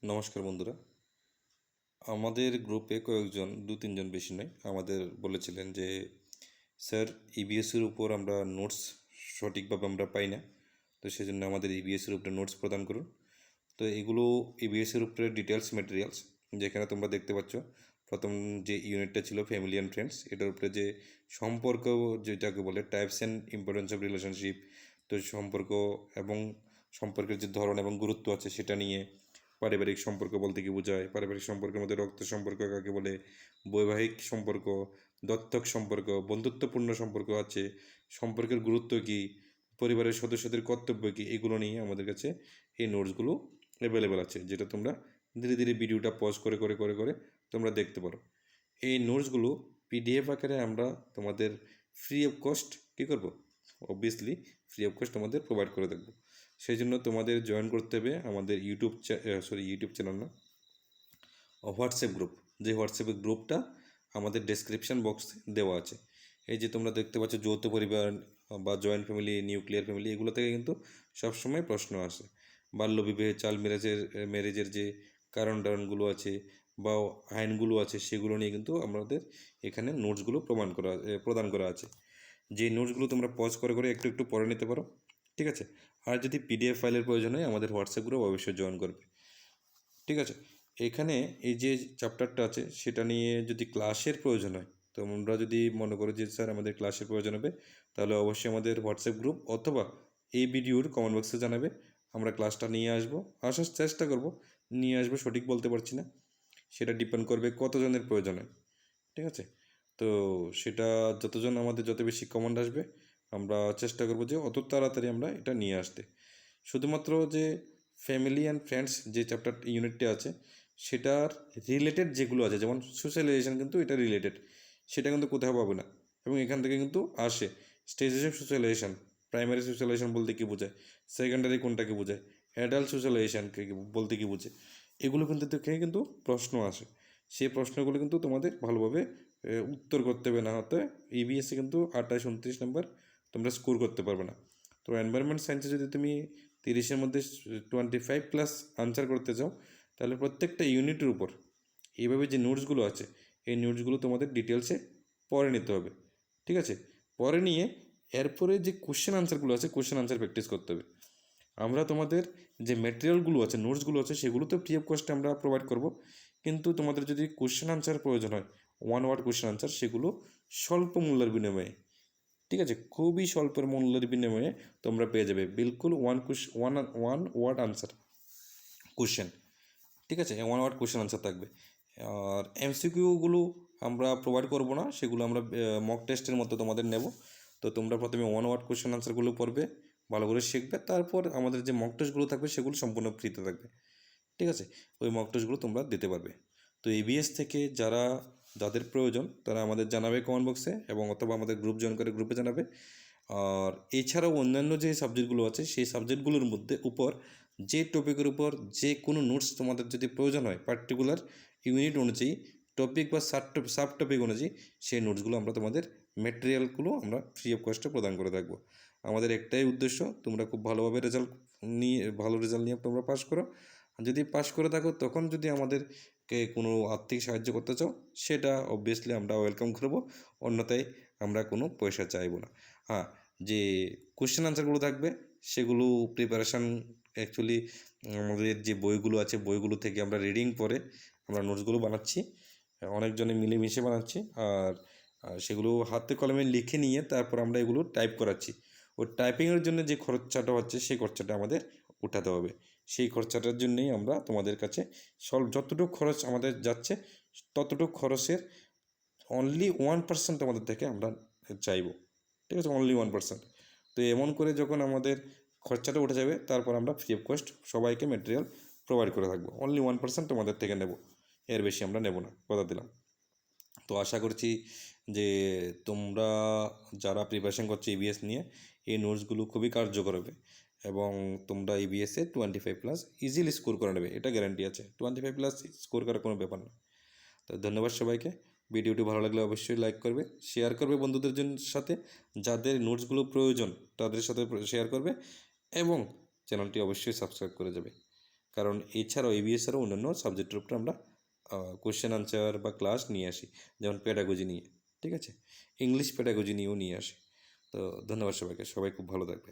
নমস্কার বন্ধুরা। আমাদের গ্রুপে কয়েকজন 2-3 জন বেশি নয় আমাদের বলেছিলেন যে স্যার ইবিএসের উপর আমরা নোটস সঠিকভাবে আমরা পাই না, তো সেজন্য আমাদের ইবিএসের উপরে নোটস প্রদান করুন। তো এগুলো ইবিএসের উপরে ডিটেলস ম্যাটেরিয়ালস, যেখানে তোমরা দেখতে পাচ্ছ প্রথম যে ইউনিটটা ছিল ফ্যামিলি অ্যান্ড ফ্রেন্ডস, এটার উপরে যে সম্পর্ক, যেটাকে বলে types and importance of relationship, তো সম্পর্ক এবং সম্পর্কের যে ধরন এবং গুরুত্ব আছে সেটা নিয়ে, পারিবারিক সম্পর্ক বলতে কি বোঝায়, পারিবারিক সম্পর্কের মধ্যে রক্ত সম্পর্ক কাকে বলে, বৈবাহিক সম্পর্ক, দত্তক সম্পর্ক, বন্ধুত্বপূর্ণ সম্পর্ক আছে, সম্পর্কের গুরুত্ব কী, পরিবারের সদস্যদের কর্তব্য কী, এগুলো নিয়ে আমাদের কাছে এই নোটসগুলো অ্যাভেলেবেল আছে, যেটা তোমরা ধীরে ধীরে ভিডিওটা পজ করে করে করে করে তোমরা দেখতে পারো। এই নোটসগুলো পিডিএফ আকারে আমরা তোমাদের ফ্রি অফ কস্ট কী করবো, অবভিয়াসলি ফ্রি অফ কস্ট তোমাদের প্রোভাইড করে দেবো। সেই জন্য তোমাদের জয়েন করতে হবে আমাদের ইউটিউব চ্যানেল না, হোয়াটসঅ্যাপ গ্রুপ। যে হোয়াটসঅ্যাপের গ্রুপটা আমাদের ডেসক্রিপশান বক্সে দেওয়া আছে। এই যে তোমরা দেখতে পাচ্ছ যৌথ পরিবার বা জয়েন্ট ফ্যামিলি, নিউক্লিয়ার ফ্যামিলি, এগুলো থেকে কিন্তু সবসময় প্রশ্ন আসে। বাল্যবিবাহে, চাইল্ড ম্যারেজের যে কারণগুলো আছে বা আইনগুলো আছে, সেগুলো নিয়ে কিন্তু আমাদের এখানে নোটসগুলো প্রদান করা আছে। যে নোটসগুলো তোমরা পজ করে করে একটু একটু পড়ে নিতে পারো, ঠিক আছে। আর যদি পিডিএফ ফাইলের প্রয়োজন হয় আমাদের হোয়াটসঅ্যাপ গ্রুপ অবশ্যই জয়েন করবে, ঠিক আছে। এখানে এই যে চ্যাপ্টারটা আছে সেটা নিয়ে যদি ক্লাসের প্রয়োজন হয়, তোমরা যদি মনে করো যে স্যার আমাদের ক্লাসের প্রয়োজন হবে, তাহলে অবশ্যই আমাদের হোয়াটসঅ্যাপ গ্রুপ অথবা এই ভিডিওর কমেন্ট বক্সে জানাবে। আমরা ক্লাসটা নিয়ে আসার চেষ্টা করব। নিয়ে আসবো সঠিক বলতে পারছি না, সেটা ডিপেন্ড করবে কতজনের প্রয়োজন হয়, ঠিক আছে। তো সেটা যতজন আমাদের যত বেশি কমেন্ট আসবে, আমরা চেষ্টা করব যে অত তাড়াতাড়ি আমরা এটা নিয়ে আসতে। শুধুমাত্র যে ফ্যামিলি অ্যান্ড ফ্রেন্ডস যে চ্যাপ্টার ইউনিটটি আছে, সেটার রিলেটেড যেগুলো আছে, যেমন সোশ্যালাইজেশন, কিন্তু এটা রিলেটেড, সেটা কিন্তু কোথাও পাবে না। এবং এখান থেকে কিন্তু আসে stages of socialisation, primary socialisation বলতে কী বোঝায়, সেকেন্ডারি কোনটাকে বোঝায়, অ্যাডাল্ট সোশ্যালাইজেশনকে বলতে কী বোঝে, এগুলো থেকে কিন্তু প্রশ্ন আসে। সেই প্রশ্নগুলো কিন্তু তোমাদের ভালোভাবে উত্তর করতে হবে, না হতে ইবিএসসি কিন্তু 28-29 নম্বর তোমরা স্কোর করতে পারবে না। তো এনভায়রনমেন্ট সায়েন্সে যদি তুমি 30-এর মধ্যে 25+ আনসার করতে চাও, তাহলে প্রত্যেকটা ইউনিটের উপর এইভাবে যে নোটসগুলো আছে, এই নোটসগুলো তোমাদের ডিটেলসে পড়ে নিতে হবে, ঠিক আছে। পরে নিয়ে এরপরে যে কোশ্চেন আনসারগুলো আছে, কোশ্চেন আনসার প্র্যাকটিস করতে হবে। আমরা তোমাদের যে ম্যাটেরিয়ালগুলো আছে, নোটসগুলো আছে, সেগুলো তো ফ্রি অফ কস্টে আমরা প্রোভাইড করব, কিন্তু তোমাদের যদি কোশ্চেন আনসার প্রয়োজন হয়, 1 ওয়ার্ড কোশ্চেন আনসার, সেগুলো স্বল্প মূল্যের বিনিময়ে, ঠিক আছে, খুবই স্বল্পের মূল্যের বিনিময়ে তোমরা পেয়ে যাবে বিলকুল ওয়ান ওয়ার্ড আনসার কোশ্চেন, ঠিক আছে। 1 ওয়ার্ড কোশ্চেন আনসার থাকবে। আর এমসিকিউগুলো আমরা প্রোভাইড করব না, সেগুলো আমরা মক টেস্টের মতো তোমাদের নেব। তো তোমরা প্রথমে 1 ওয়ার্ড কোশ্চেন আনসারগুলো পড়বে, ভালো করে শিখবে, তারপর আমাদের যে মক টেস্টগুলো থাকবে সেগুলো সম্পূর্ণ ফ্রিতে থাকবে, ঠিক আছে। ওই মক টেস্টগুলো তোমরা দিতে পারবে। তো এবিএস থেকে যাদের প্রয়োজন তারা আমাদের জানাবে কমেন্ট বক্সে, এবং অথবা আমাদের গ্রুপ জয়েন করে গ্রুপে জানাবে। আর এছাড়াও অন্যান্য যে সাবজেক্টগুলো আছে, সেই সাবজেক্টগুলোর উপর যে টপিকের উপর যে কোনো নোটস তোমাদের যদি প্রয়োজন হয়, পার্টিকুলার ইউনিট অনুযায়ী, টপিক বা সাব টপিক অনুযায়ী, সেই নোটসগুলো আমরা তোমাদের ম্যাটেরিয়ালগুলো আমরা ফ্রি অফ কস্টে প্রদান করে থাকবো। আমাদের একটাই উদ্দেশ্য, তোমরা খুব ভালো রেজাল্ট নিয়ে তোমরা পাস করো। যদি পাস করে থাকো, তখন যদি আমাদেরকে কোনো আর্থিক সাহায্য করতে চাও, সেটা অবভিয়াসলি আমরা ওয়েলকাম করব, অন্যথায় আমরা কোনো পয়সা চাইবো না। হ্যাঁ, যে কোশ্চেন আনসারগুলো থাকবে সেগুলো প্রিপারেশান, অ্যাকচুয়ালি আমাদের যে বইগুলো আছে, বইগুলো থেকে আমরা রিডিং পরে আমরা নোটসগুলো বানাচ্ছি, অনেকজনে মিলেমিশে বানাচ্ছি। আর সেগুলো হাতে কলমে লিখে নিয়ে তারপর আমরা এগুলো টাইপ করাচ্ছি। ওই টাইপিংয়ের জন্য যে খরচাটা হচ্ছে, সেই খরচাটা আমাদের উঠাতে হবে। সেই খরচাটার জন্যই আমরা তোমাদের কাছে যতটুকু খরচ আমাদের যাচ্ছে, ততটুকু খরচের অনলি 1% আমাদের থেকে আমরা চাইব, ঠিক আছে, অনলি 1%। তো এমন করে যখন আমাদের খরচাটা উঠে যাবে, তারপর আমরা ফ্রি অফ কস্ট সবাইকে ম্যাটেরিয়াল প্রোভাইড করে থাকবো। অনলি 1% তোমাদের থেকে নেব, এর বেশি আমরা নেব না, কথা দিলাম। তো আশা করছি যে তোমরা যারা প্রিপারেশন করছো ইবিএস নিয়ে, এই নোটসগুলো খুবই কার্যকর হবে, এবং তোমরা ইবিএসে 25+ ইজিলি স্কোর করে নেবে, এটা গ্যারান্টি আছে। 25+ স্কোর করার কোনো ব্যাপার না। তো ধন্যবাদ সবাইকে। ভিডিওটি ভালো লাগলে অবশ্যই লাইক করবে, শেয়ার করবে বন্ধুদের সাথে, যাদের নোটসগুলো প্রয়োজন তাদের সাথে শেয়ার করবে, এবং চ্যানেলটি অবশ্যই সাবস্ক্রাইব করে যাবে। কারণ এছাড়াও এবিএস ছাড়াও অন্যান্য সাবজেক্টের উপরে আমরা কোশ্চেন আনসার বা ক্লাস নিয়ে আসি, যেমন প্যাডাগজি নিয়ে, ঠিক আছে, ইংলিশ প্যাডাগজি নিয়েও নিয়ে আসি। তো ধন্যবাদ সবাইকে, সবাই খুব ভালো থাকবে।